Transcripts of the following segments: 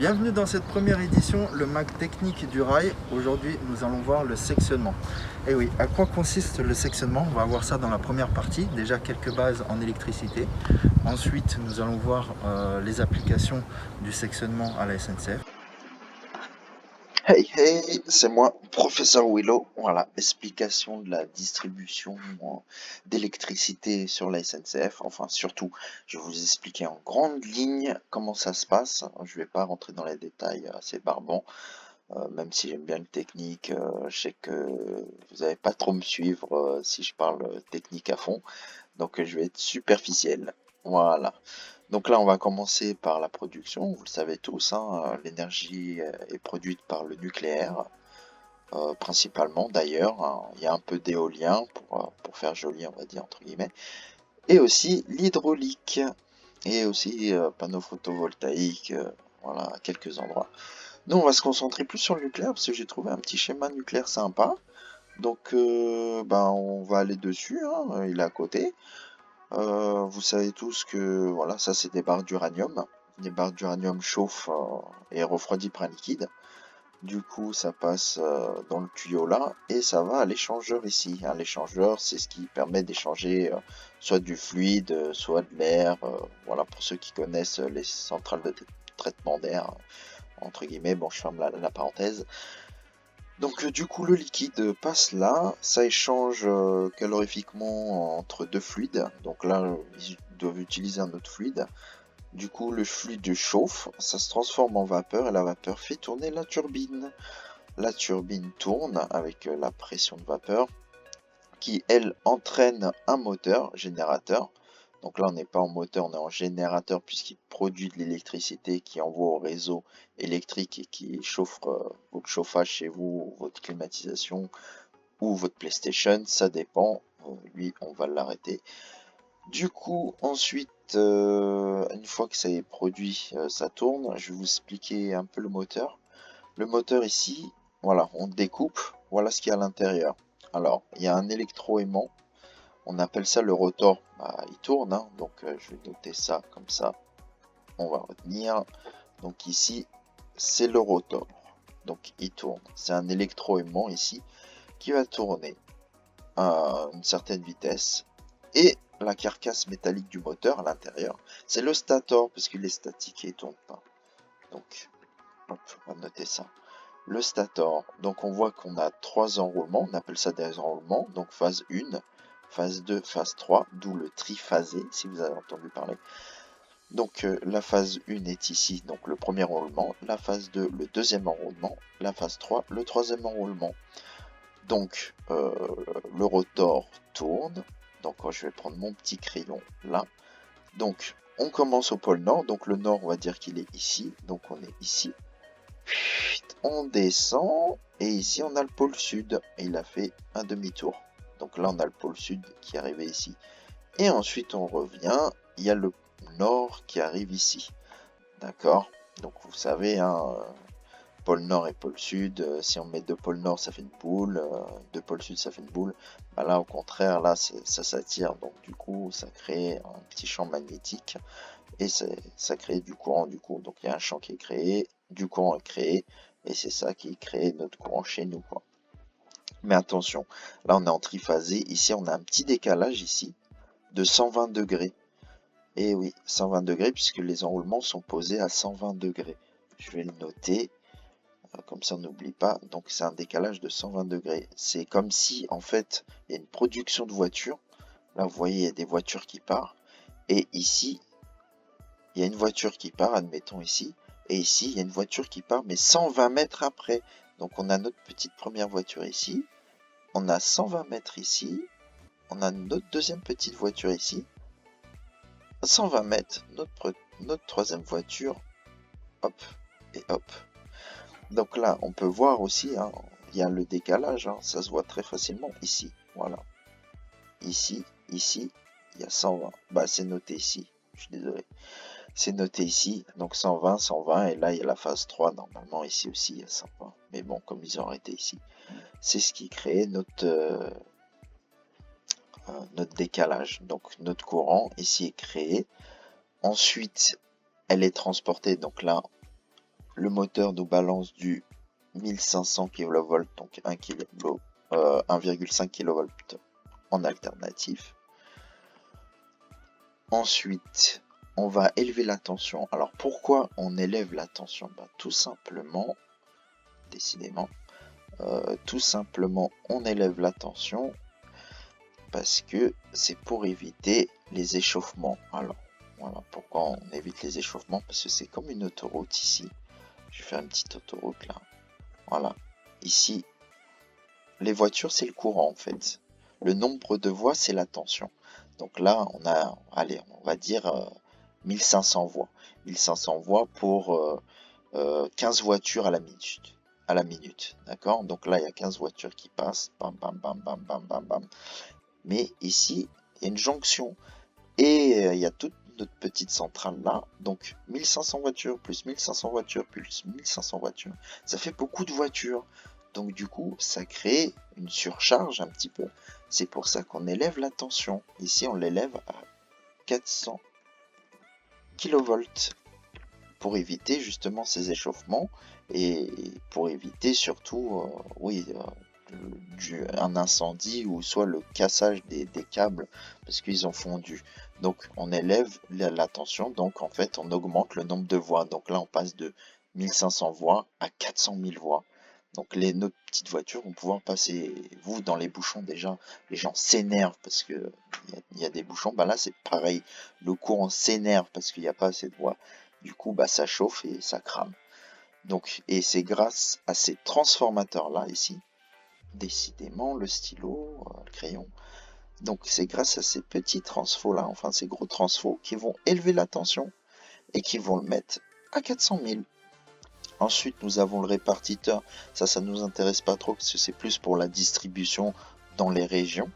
Bienvenue dans cette première édition, le MAC technique du rail. Aujourd'hui, nous allons voir le sectionnement. Et oui, à quoi consiste le sectionnement? On va voir ça dans la première partie. Déjà quelques bases en électricité. Ensuite, nous allons voir les applications du sectionnement à la SNCF. Hey hey, c'est moi, professeur Willow. Voilà, explication de la distribution d'électricité sur la SNCF. Enfin, surtout, je vais vous expliquer en grande ligne comment ça se passe. Je vais pas rentrer dans les détails assez barbants, même si j'aime bien le technique. Je sais que vous n'allez pas trop me suivre si je parle technique à fond. Donc, je vais être superficiel. Voilà. Donc là, on va commencer par la production. Vous le savez tous, hein, l'énergie est produite par le nucléaire, principalement d'ailleurs, hein. Il y a un peu d'éolien pour faire joli, on va dire, entre guillemets. Et aussi l'hydraulique. Et aussi panneaux photovoltaïques, voilà, à quelques endroits. Nous, on va se concentrer plus sur le nucléaire parce que j'ai trouvé un petit schéma nucléaire sympa. Donc, on va aller dessus, hein, il est à côté. Vous savez tous que voilà, ça c'est des barres d'uranium. Les barres d'uranium chauffent et refroidissent par un liquide. Du coup, ça passe dans le tuyau là et ça va à l'échangeur ici. Hein, l'échangeur, c'est ce qui permet d'échanger soit du fluide, soit de l'air. Voilà, pour ceux qui connaissent les centrales de traitement d'air, entre guillemets. Bon, je ferme la parenthèse. Donc du coup le liquide passe là, ça échange calorifiquement entre deux fluides. Donc là ils doivent utiliser un autre fluide. Du coup le fluide chauffe, ça se transforme en vapeur et la vapeur fait tourner la turbine. La turbine tourne avec la pression de vapeur qui elle entraîne un moteur générateur. Donc là on n'est pas en moteur, on est en générateur puisqu'il produit de l'électricité qui envoie au réseau électrique et qui chauffe votre chauffage chez vous, votre climatisation ou votre PlayStation, ça dépend. Lui on va l'arrêter. Du coup ensuite une fois que ça est produit, ça tourne. Je vais vous expliquer un peu le moteur. Le moteur ici, voilà, on découpe, voilà ce qu'il y a à l'intérieur. Alors il y a un électroaimant. On appelle ça le rotor. Bah, il tourne, hein, donc je vais noter ça comme ça. On va retenir. Donc ici, c'est le rotor. Donc il tourne. C'est un électroaimant ici qui va tourner à une certaine vitesse. Et la carcasse métallique du moteur à l'intérieur, c'est le stator, parce qu'il est statique et il tourne pas. Donc, hop, on va noter ça. Le stator, donc on voit qu'on a 3 enroulements, on appelle ça des enroulements, donc phase 1, phase 2, phase 3, d'où le triphasé, si vous avez entendu parler. Donc la phase 1 est ici, donc le premier enroulement, la phase 2, le deuxième enroulement, la phase 3, le troisième enroulement. Donc le rotor tourne, donc je vais prendre mon petit crayon là. Donc on commence au pôle nord, donc le nord on va dire qu'il est ici, donc on est ici. On descend et ici on a le pôle sud et il a fait un demi-tour. Donc là on a le pôle sud qui est arrivé ici. Et ensuite on revient, il y a le nord qui arrive ici. D'accord? Donc vous savez, hein, pôle nord et pôle sud, si on met deux pôles nord ça fait une boule, deux pôles sud ça fait une boule. Bah là au contraire, là ça s'attire, donc du coup ça crée un petit champ magnétique et ça crée du courant du coup. Donc il y a un champ qui est créé, du courant est créé et c'est ça qui crée notre courant chez nous, quoi. Mais attention, là on est en triphasé, ici on a un petit décalage ici de 120 degrés. Et oui, 120 degrés puisque les enroulements sont posés à 120 degrés. Je vais le noter, comme ça on n'oublie pas. Donc c'est un décalage de 120 degrés. C'est comme si en fait il y a une production de voitures. Là vous voyez il y a des voitures qui partent. Et ici il y a une voiture qui part, admettons ici. Et ici il y a une voiture qui part mais 120 mètres après. Donc on a notre petite première voiture ici. On a 120 mètres ici. On a notre deuxième petite voiture ici. 120 mètres, notre troisième voiture. Hop et hop. Donc là, on peut voir aussi, hein, il y a le décalage, hein, ça se voit très facilement ici. Voilà. Ici, ici, il y a 120. Bah, c'est noté ici. Je suis désolé. C'est noté ici. Donc 120, 120. Et là, il y a la phase 3. Normalement, ici aussi, il y a 120. Mais bon, comme ils ont arrêté ici. C'est ce qui crée notre décalage. Donc notre courant ici est créé. Ensuite, elle est transportée. Donc là, Le moteur nous balance du 1500 kV, donc 1,5 kV en alternatif. Ensuite, on va élever la tension. Alors pourquoi on élève la tension? Tout simplement, décidément, tout simplement on élève la tension parce que c'est pour éviter les échauffements. Alors voilà pourquoi on évite les échauffements, parce que c'est comme une autoroute ici. Je vais faire une petite autoroute là. Voilà, ici les voitures c'est le courant en fait. Le nombre de voies c'est la tension. Donc là on a, allez, on va dire 1500 voies. 1500 voies pour 15 voitures à la minute. D'accord? Donc là, il y a 15 voitures qui passent. Bam, bam, bam, bam, bam, bam, bam. Mais ici, il y a une jonction. Et il y a toute notre petite centrale là. Donc 1500 voitures plus 1500 voitures plus 1500 voitures. Ça fait beaucoup de voitures. Donc du coup, ça crée une surcharge un petit peu. C'est pour ça qu'on élève la tension. Ici, on l'élève à 400 kV pour éviter justement ces échauffements et pour éviter surtout un incendie ou soit le cassage des câbles parce qu'ils ont fondu. Donc on élève la tension, donc en fait on augmente le nombre de voies. Donc là on passe de 1500 voies à 400 000 voies. Donc nos petites voitures vont pouvoir passer. Vous, dans les bouchons déjà, les gens s'énervent parce que il y a des bouchons. Là c'est pareil, le courant s'énerve parce qu'il n'y a pas assez de voies. Du coup, ça chauffe et ça crame. Donc, et c'est grâce à ces transformateurs-là, ici, décidément, le stylo, le crayon. Donc, c'est grâce à ces petits transfos-là, enfin ces gros transfos, qui vont élever la tension et qui vont le mettre à 400 000. Ensuite, nous avons le répartiteur. Ça nous intéresse pas trop parce que c'est plus pour la distribution dans les régions.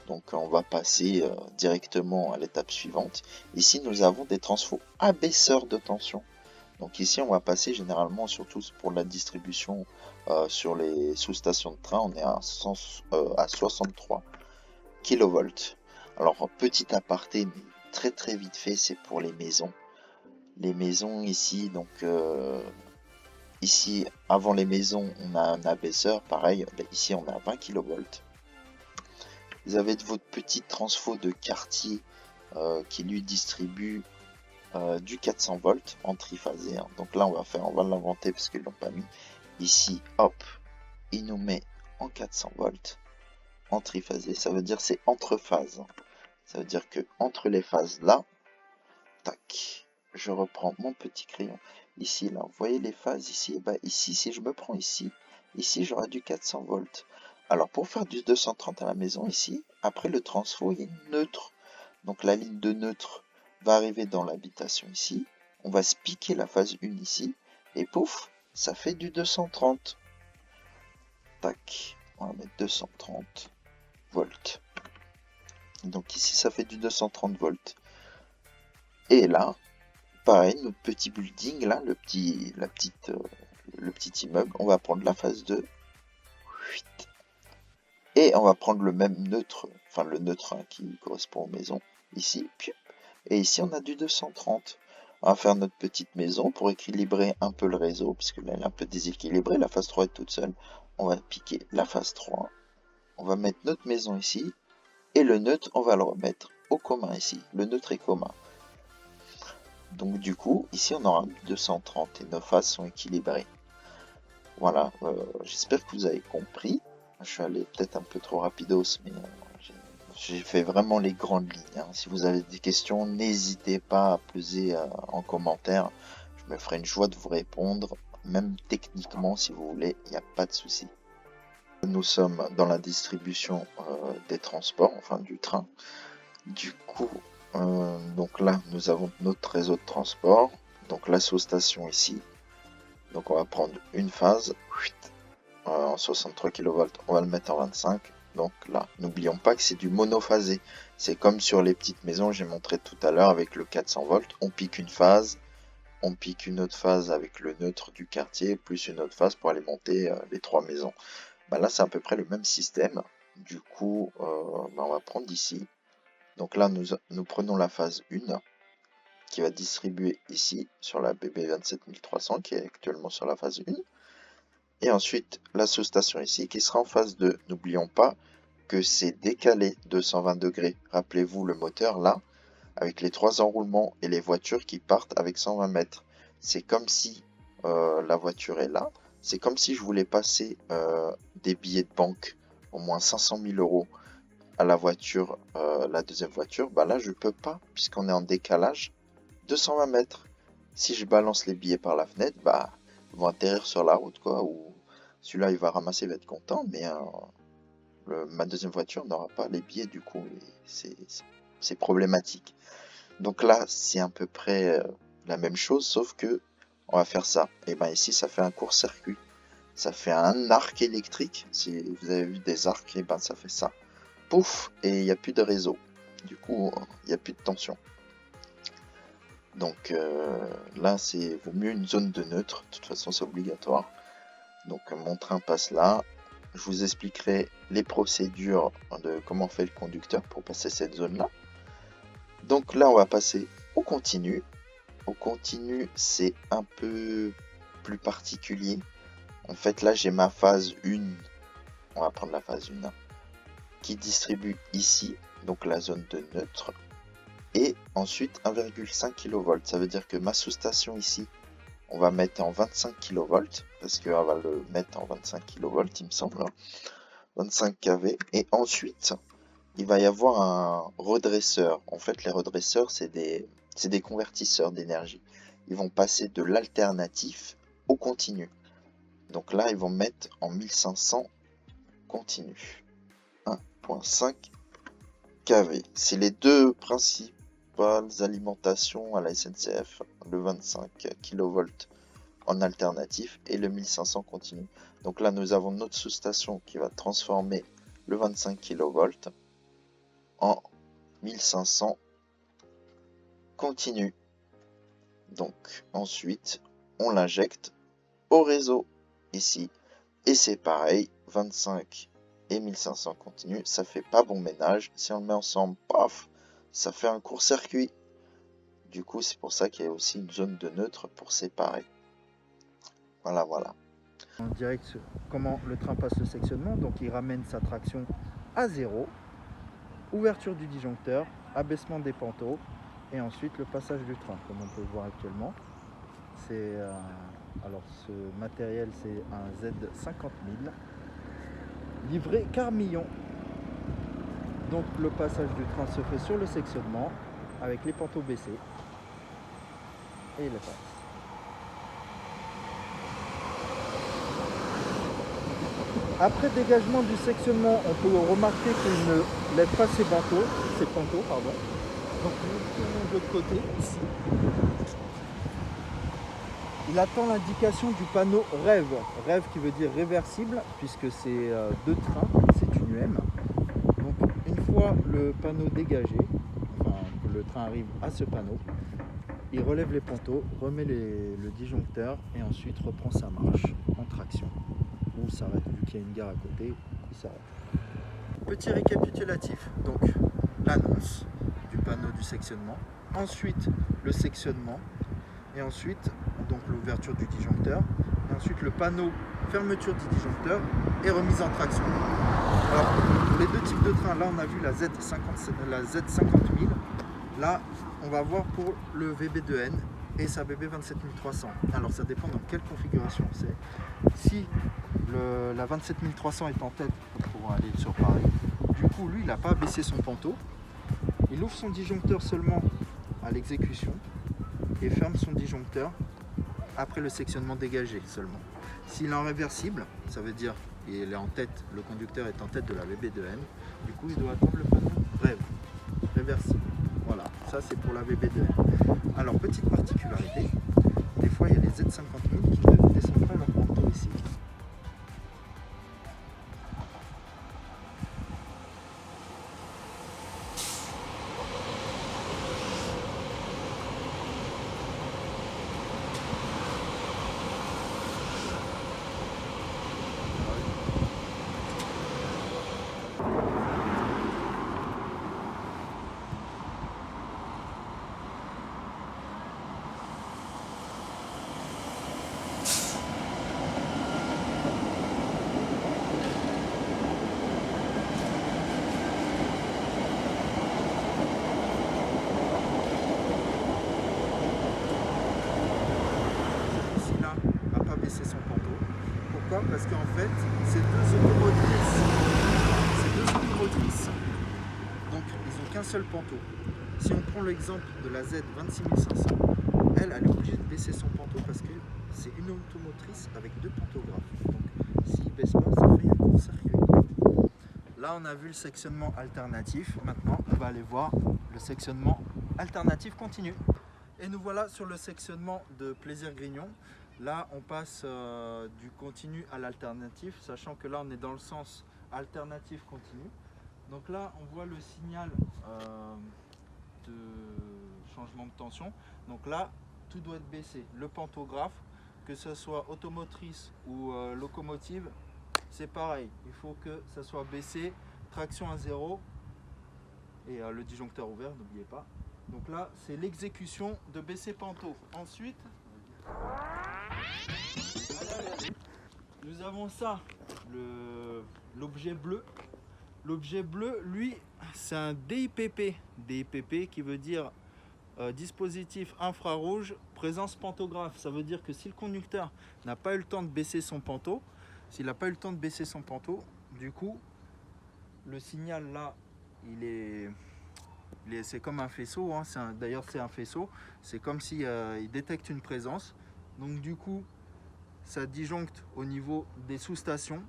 Donc, on va passer directement à l'étape suivante. Ici, nous avons des transfos abaisseurs de tension. Donc ici, on va passer généralement, surtout pour la distribution sur les sous-stations de train, on est à 63 kV. Alors, petit aparté, mais très très vite fait, c'est pour les maisons. Les maisons ici, donc ici, avant les maisons, on a un abaisseur, pareil, ici on a 20 kV. Vous avez votre petite transfo de quartier qui lui distribue du 400 volts en triphasé. Donc là, on va l'inventer parce qu'ils l'ont pas mis. Ici, hop, il nous met en 400 volts en triphasé. Ça veut dire c'est entre phases. Ça veut dire que entre les phases là, tac, je reprends mon petit crayon. Ici, là, vous voyez les phases ici. Ici, si je me prends ici, j'aurai du 400 volts. Alors pour faire du 230 à la maison ici, après le transfo, il y a une neutre. Donc la ligne de neutre va arriver dans l'habitation ici. On va se piquer la phase 1 ici. Et pouf, ça fait du 230. Tac, on va mettre 230 volts. Donc ici, ça fait du 230 volts. Et là, pareil, notre petit building, là, le petit immeuble, on va prendre la phase 2. Et on va prendre le même neutre, enfin le neutre qui correspond aux maisons, ici. Et ici, on a du 230. On va faire notre petite maison pour équilibrer un peu le réseau, parce que là, elle est un peu déséquilibrée. La phase 3 est toute seule. On va piquer la phase 3. On va mettre notre maison ici. Et le neutre, on va le remettre au commun ici. Le neutre est commun. Donc du coup, ici, on aura 230 et nos phases sont équilibrées. Voilà, j'espère que vous avez compris. Je suis allé peut-être un peu trop rapidos, mais j'ai fait vraiment les grandes lignes. Si vous avez des questions, n'hésitez pas à poser en commentaire. Je me ferai une joie de vous répondre, même techniquement si vous voulez, il n'y a pas de souci. Nous sommes dans la distribution des transports, enfin du train. Du coup, donc là, nous avons notre réseau de transport. Donc la sous-station ici. Donc on va prendre une phase en 63 kV, on va le mettre en 25. Donc là, n'oublions pas que c'est du monophasé. C'est comme sur les petites maisons, j'ai montré tout à l'heure avec le 400 volts. On pique une phase, on pique une autre phase avec le neutre du quartier, plus une autre phase pour alimenter les trois maisons. Là, c'est à peu près le même système. Du coup, on va prendre ici. Donc là, nous prenons la phase 1. qui va distribuer ici sur la BB 27300 qui est actuellement sur la phase 1. Et ensuite la sous-station ici qui sera en phase 2. N'oublions pas que c'est décalé de 120 degrés. Rappelez-vous le moteur là, avec les 3 enroulements et les voitures qui partent avec 120 mètres. C'est comme si la voiture est là. C'est comme si je voulais passer des billets de banque, au moins 500 000 euros à la voiture, la deuxième voiture. Bah là, je peux pas, puisqu'on est en décalage de 120 mètres. Si je balance les billets par la fenêtre, bah, ils vont atterrir sur la route, quoi. Ou celui-là, il va ramasser, il va être content, mais ma deuxième voiture n'aura pas les billets, du coup. C'est problématique. Donc là, c'est à peu près la même chose, sauf que on va faire ça. Et ben ici, ça fait un court-circuit. Ça fait un arc électrique. Si vous avez vu des arcs, et ben ça fait ça. Pouf, et il n'y a plus de réseau. Du coup, il n'y a plus de tension. Donc là, c'est vaut mieux une zone de neutre. De toute façon, c'est obligatoire. Donc mon train passe là. Je vous expliquerai les procédures de comment fait le conducteur pour passer cette zone-là. Donc là, on va passer au continu. Au continu, c'est un peu plus particulier. En fait, là, j'ai ma phase 1. On va prendre la phase 1. Qui distribue ici, donc la zone de neutre. Et ensuite 1,5 kV. Ça veut dire que ma sous-station ici, on va mettre en 25 kV. Parce qu'on va le mettre en 25 kV, il me semble. 25 kV. Et ensuite, il va y avoir un redresseur. En fait, les redresseurs, c'est des convertisseurs d'énergie. Ils vont passer de l'alternatif au continu. Donc là, ils vont mettre en 1500 continu. 1,5 kV. C'est les deux principales alimentations à la SNCF. Le 25 kV en alternatif et le 1500 continu. Donc là, nous avons notre sous-station qui va transformer le 25 kV en 1500 continu. Donc ensuite on l'injecte au réseau ici et c'est pareil, 25 et 1500 continu, ça fait pas bon ménage. Si on le met ensemble, paf, ça fait un court-circuit. Du coup, c'est pour ça qu'il y a aussi une zone de neutre pour séparer. Voilà. En direct, comment le train passe le sectionnement, donc il ramène sa traction à 0, ouverture du disjoncteur, abaissement des panneaux et ensuite le passage du train, comme on peut le voir actuellement. Alors ce matériel, c'est un Z50 000 livré Carmillon. Donc le passage du train se fait sur le sectionnement avec les panneaux baissés et il passe. Après dégagement du sectionnement, on peut remarquer qu'il ne lève pas ses panneaux. Donc nous tournons de l'autre côté, ici. Il attend l'indication du panneau REV. REV qui veut dire réversible, puisque c'est deux trains, c'est une UM. Donc une fois le panneau dégagé, enfin que le train arrive à ce panneau, il relève les panneaux, remet le disjoncteur et ensuite reprend sa marche en traction. Ou s'arrête, vu qu'il y a une gare à côté, il s'arrête. Petit récapitulatif, donc l'annonce du panneau du sectionnement, ensuite le sectionnement, et ensuite donc l'ouverture du disjoncteur, et ensuite le panneau fermeture du disjoncteur et remise en traction. Alors les deux types de trains, là on a vu la Z50 000, là on va voir pour le VB2N et sa BB 27300. Alors ça dépend dans quelle configuration c'est. Si la 27300 est en tête pour aller sur Paris, du coup lui il n'a pas baissé son panneau, il ouvre son disjoncteur seulement à l'exécution et ferme son disjoncteur après le sectionnement dégagé seulement. S'il est en réversible, ça veut dire qu'il est en tête, le conducteur est en tête de la VB2N, du coup il doit attendre le panneau réversible. Voilà, ça c'est pour la VB2N. Alors petite particularité, des fois il y a les Z50 000 qui ne descendent pas leur panneau ici. baisser son panto. Pourquoi? Parce qu'en fait, ces deux automotrices, donc ils n'ont qu'un seul panto. Si on prend l'exemple de la Z 26500, elle est obligée de baisser son panto parce que c'est une automotrice avec deux pantographes. Donc s'il ne baisse pas, ça fait un court-circuit. Là, on a vu le sectionnement alternatif. Maintenant, on va aller voir le sectionnement alternatif continu. Et nous voilà sur le sectionnement de Plaisir-Grignon. Là, on passe du continu à l'alternatif, sachant que là, on est dans le sens alternatif continu. Donc là, on voit le signal de changement de tension. Donc là, tout doit être baissé. Le pantographe, que ce soit automotrice ou locomotive, c'est pareil. Il faut que ça soit baissé, traction à 0 et le disjoncteur ouvert, n'oubliez pas. Donc là, c'est l'exécution de baisser panto. Ensuite, nous avons ça, l'objet bleu. L'objet bleu, lui, c'est un DIPP. DIPP qui veut dire dispositif infrarouge, présence pantographe. Ça veut dire que si le conducteur n'a pas eu le temps de baisser son panto, du coup, le signal là, c'est comme un faisceau, hein. D'ailleurs c'est un faisceau, c'est comme si il détecte une présence. Donc du coup, ça disjoncte au niveau des sous-stations.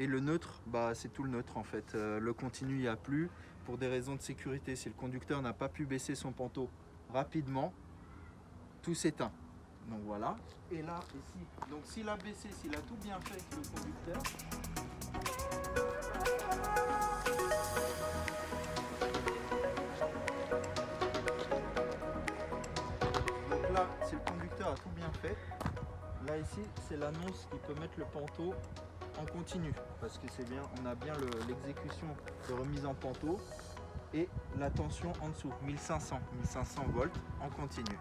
Et le neutre, c'est tout le neutre en fait. Le continu, il n'y a plus. Pour des raisons de sécurité, si le conducteur n'a pas pu baisser son panto rapidement, tout s'éteint. Donc voilà. Et là, ici, donc s'il a baissé, s'il a tout bien fait avec le conducteur, donc là, si le conducteur a tout bien fait, là ici, c'est l'annonce qui peut mettre le panto en continu, parce que c'est bien, on a bien l'exécution de remise en panto et la tension en dessous, 1500 volts en continu.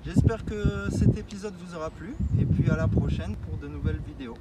J'espère que cet épisode vous aura plu et puis à la prochaine pour de nouvelles vidéos.